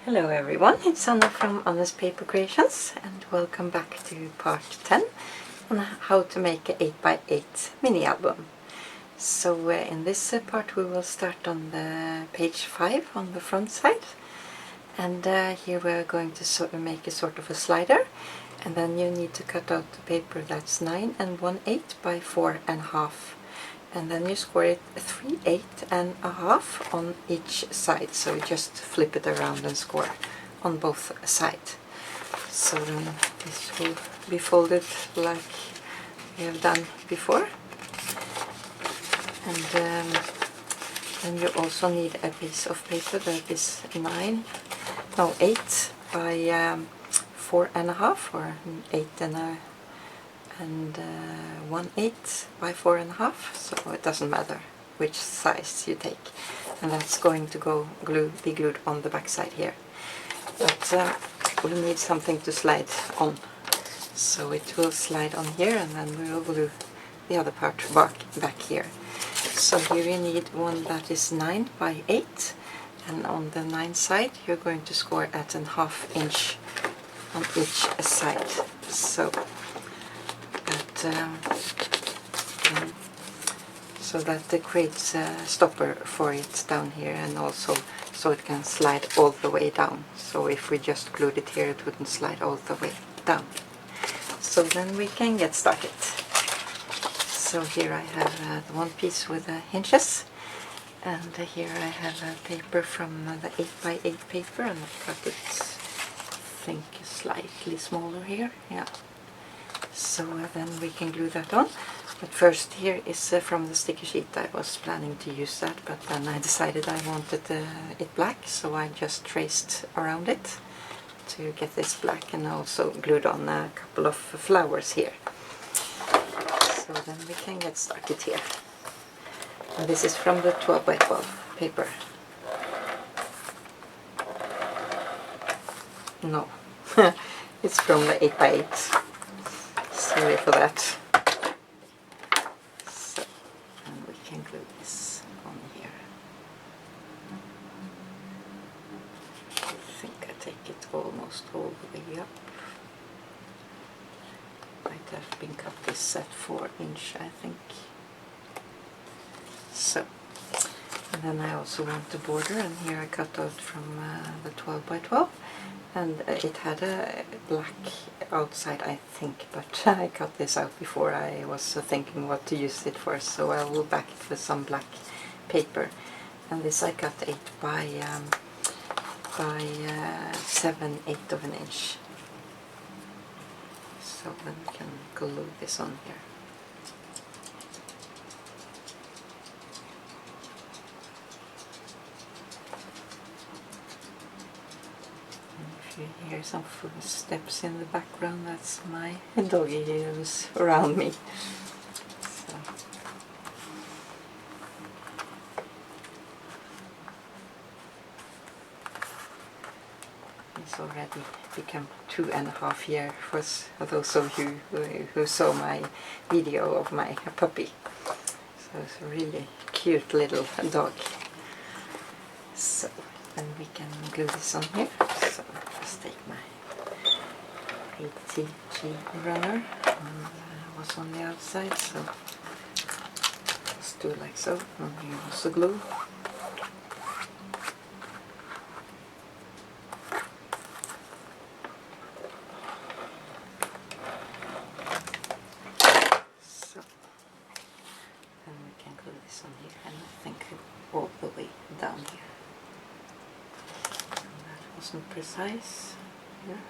Hello everyone, it's Anna from Anna's Paper Creations and welcome back to part 10 on how to make an 8x8 mini album. So in this part we will start on the page 5 on the front side, and here we're going to make a sort of a slider, and then you need to cut out the paper that's 9 1/8 by 4 1/2. And then you score it 3 8 1/2 on each side, so you just flip it around and score on both sides. So then this will be folded like we have done before. And then you also need a piece of paper that is 8 by 4 1/2 or 8 1/8 by 4 1/2, so it doesn't matter which size you take, and that's going to be glued on the back side here. But we'll need something to slide on, so it will slide on here, and then we will glue the other part back here. So here you need one that is 9 by 8, and on the 9 side you're going to score at 1/2 inch on each side. So that creates a stopper for it down here, and also so it can slide all the way down. So if we just glued it here, it wouldn't slide all the way down. So then we can get started. So here I have the one piece with the hinges, and here I have a paper from the 8x8 paper, and I cut it, I think, slightly smaller here. Yeah. So then we can glue that on. But first, here is from the sticky sheet. I was planning to use that, but then I decided I wanted it black, so I just traced around it to get this black, and also glued on a couple of flowers here. So then we can get started here. And this is from the 12x12 paper. No, it's from the 8x8. Sorry for that. So, and we can glue this on here. I think I take it almost all the way up. Might have been cut this at 4 inch, I think. So, and then I also want the border, and here I cut out from the 12x12. And it had a black outside, I think, but I cut this out before I was thinking what to use it for, so I will back it with some black paper. And this I cut 8 by 7/8 of an inch. So then we can glue this on here. You hear some footsteps in the background, that's my doggy who's around me. So. It's already become 2.5 years for those of you who saw my video of my puppy. So it's a really cute little dog. So then we can glue this on here. So just take my ATG runner, was on the outside, so just do like so, and here also glue. So then we can glue this on here, and I think all the way down here. Wasn't precise here.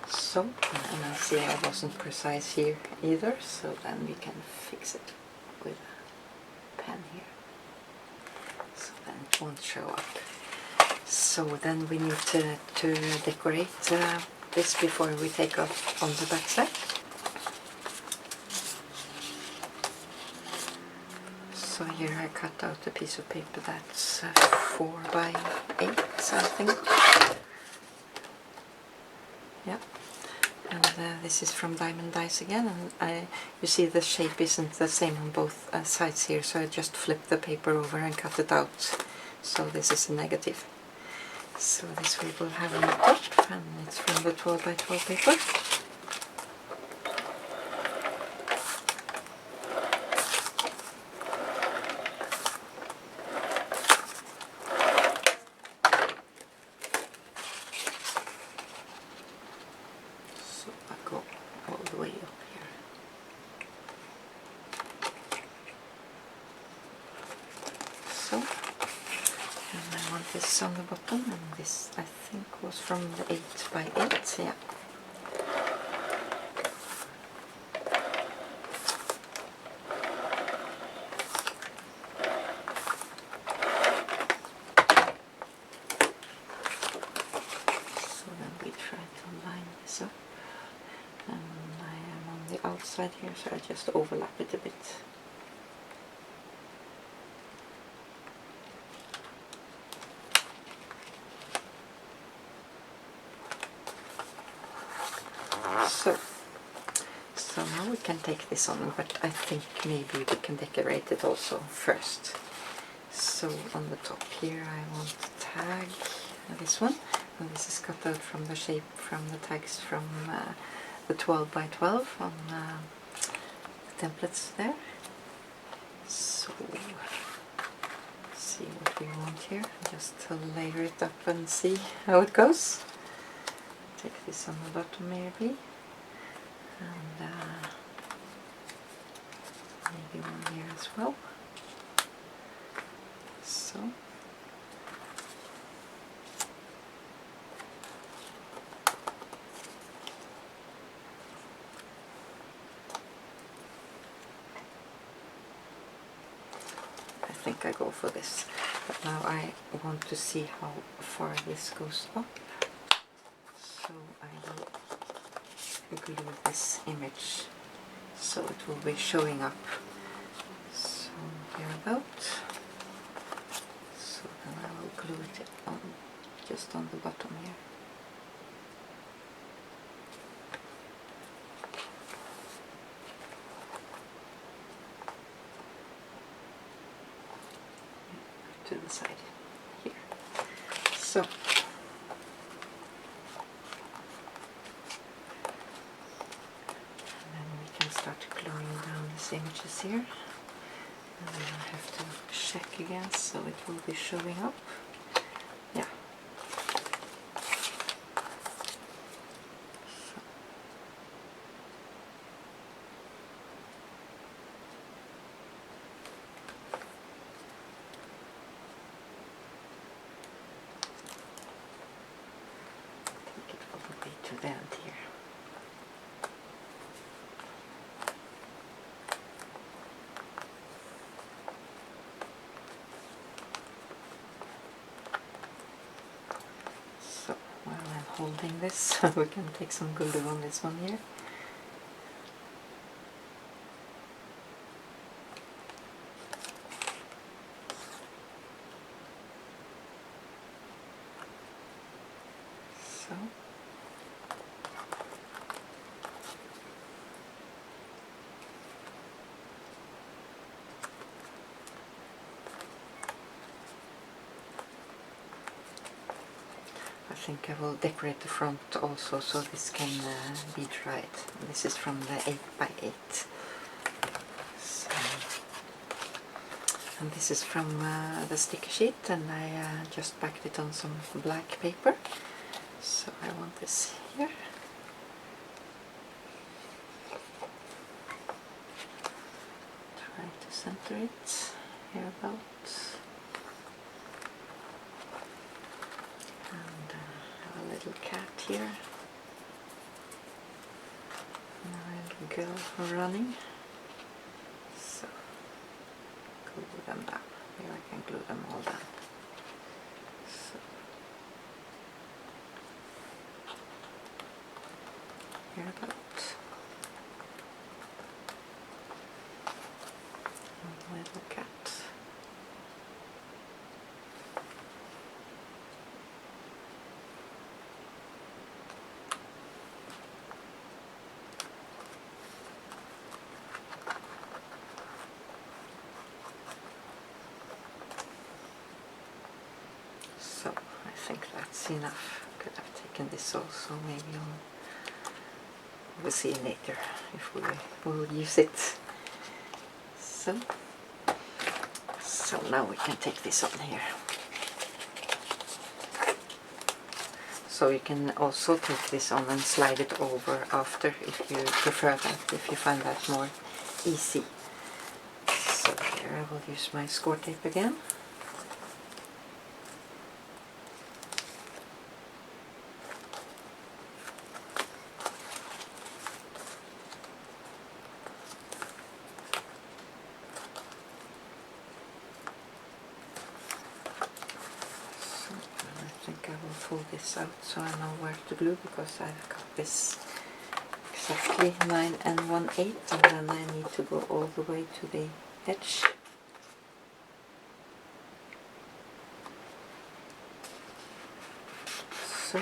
So, and I see I wasn't precise here either, so then we can fix it with a pen here, so then it won't show up. So then we need to decorate this before we take off on the back side. So here I cut out a piece of paper that's 4 by 8, I think. Yeah. And this is from Diamond Dice again, and you see the shape isn't the same on both sides here, so I just flip the paper over and cut it out. So this is a negative. So this we will have on the top, and it's from the 12 by 12 paper. So I go all the way up here. So, and I want this on the bottom, and this I think was from the 8 by 8, yeah. So then we try to line this up, and I am on the outside here, so I just overlap it a bit. So now we can take this on, but I think maybe we can decorate it also first. So on the top here I want to tag this one, and this is cut out from the shape from the tags from the 12 by 12 on the templates there. So see what we want here, just to layer it up and see how it goes. Take this on the bottom maybe, and maybe one here as well. So I think I go for this, but now I want to see how far this goes up. So I will glue this image so it will be showing up. So here about. So then I will glue it on just on the bottom here. To the side here. So start gluing down these images here, and then I have to check again so it will be showing up. Yeah. So. Take it all the way to the end here. Holding this, we can take some glue on this one here. So. I think I will decorate the front also, so this can be dried. This is from the 8 by 8. So, and this is from the sticker sheet, and I just backed it on some black paper. So I want this here. Try to center it here about. Little cat here, and a little girl running. So glue them down. Here I can glue them all down. So here about. And a little cat. think that's enough. Could have taken this also, maybe on. We'll see later if we will use it. So now we can take this on here. So you can also take this on and slide it over after if you prefer that, if you find that more easy. So here I will use my score tape again. Pull this out so I know where to glue, because I've got this exactly 9 1/8, and then I need to go all the way to the edge. So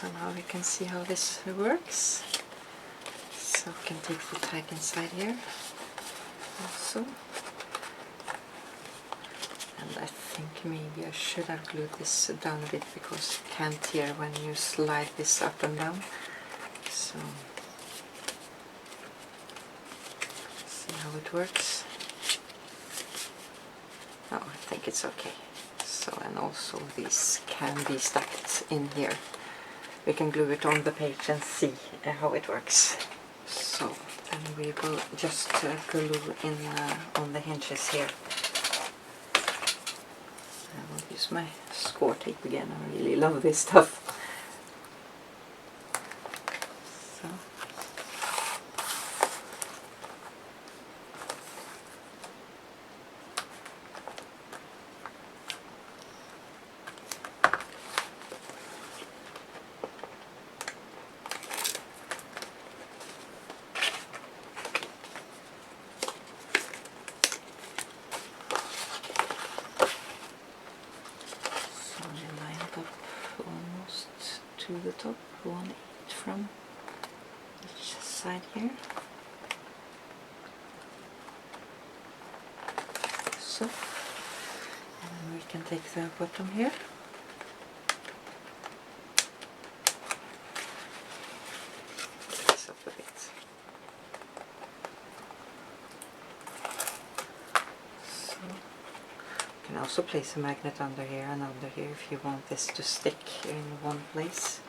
and now we can see how this works. So we can take the tag inside here also. And I think maybe I should have glued this down a bit, because you can't tear when you slide this up and down. So see how it works. Oh, I think it's okay. So, and also these can be stacked in here. We can glue it on the page and see how it works. So then we will just glue in on the hinges here. I will use my score tape again. I really love this stuff. So. To the top, 1/8 from each side here. So, and then we can take the bottom here. This up a bit. So, you can also place a magnet under here and under here if you want this to stick in one place.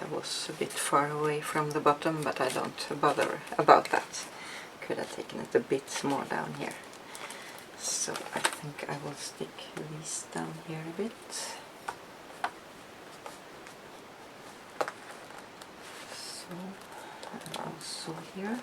I was a bit far away from the bottom, but I don't bother about that. Could have taken it a bit more down here. So I think I will stick these down here a bit. So, and also here.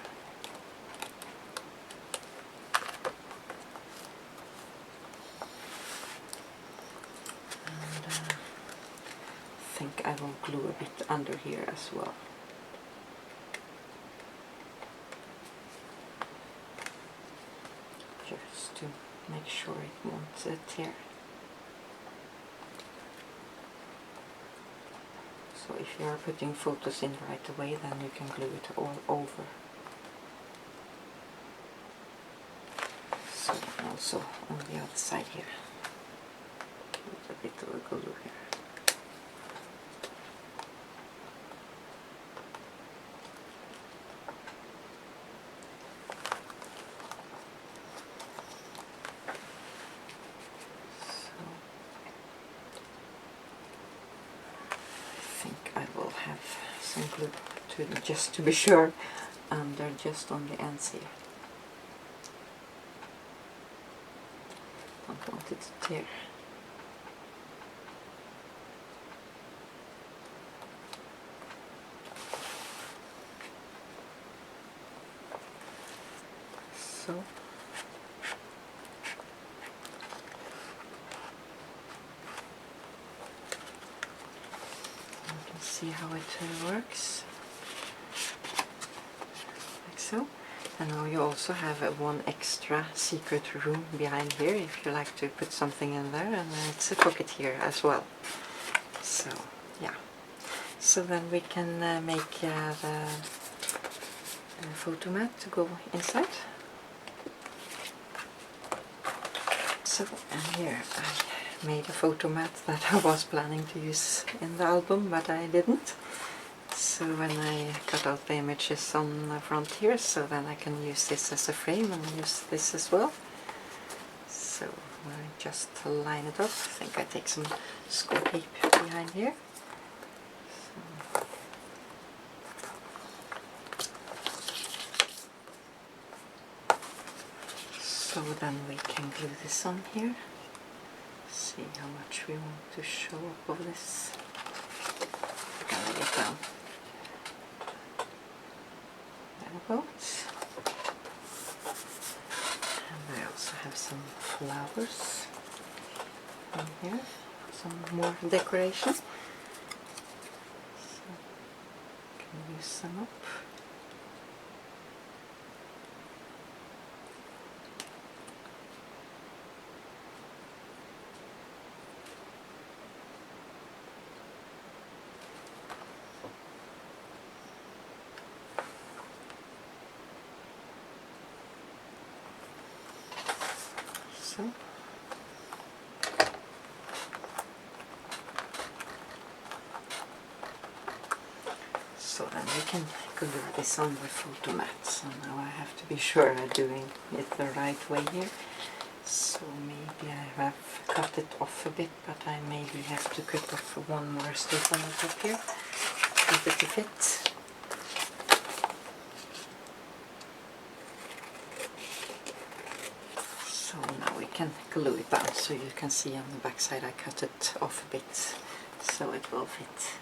I think I will glue a bit under here as well. Just to make sure it won't tear. So if you are putting photos in right away, then you can glue it all over. So also on the other side here. Put a bit of a glue here. Some glue just to be sure under just on the ends here. Don't want it to tear. go. You can see how it works, like so. And now you also have one extra secret room behind here if you like to put something in there, and it's a pocket here as well. So yeah, so then we can make the photo mat to go inside. So, and here I made a photo mat that I was planning to use in the album, but I didn't. So when I cut out the images on the front here, so then I can use this as a frame and use this as well. So I just line it up. I think I take some score tape behind here. So then we can glue this on here. See how much we want to show up of this. I'll lay it down. Thereabouts. And I also have some flowers in here, some more decoration. So I can use some up. So then we can glue this on the photo mat. So now I have to be sure I'm doing it the right way here. So maybe I have cut it off a bit, but I maybe have to cut off one more strip on the top here, get it to fit. So now we can glue it down, so you can see on the back side I cut it off a bit, so it will fit.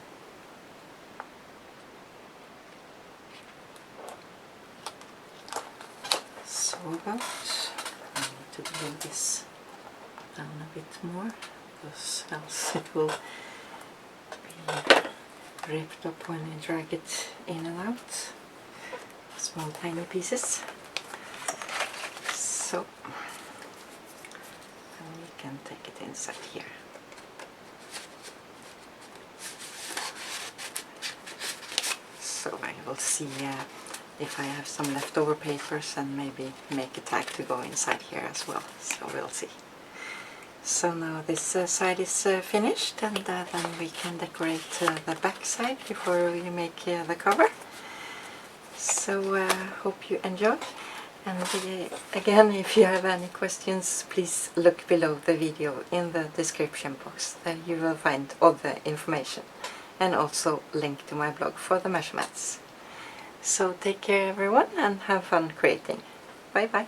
So about, I need to glue this down a bit more, because else it will be ripped up when you drag it in and out. Small tiny pieces. So, and we can take it inside here. So I will see if I have some leftover papers and maybe make a tag to go inside here as well. So we'll see. So now this side is finished, and then we can decorate the back side before we make the cover. So hope you enjoyed. And again, if you have any questions, please look below the video in the description box. There you will find all the information, and also link to my blog for the measurements. So take care everyone, and have fun creating. Bye bye.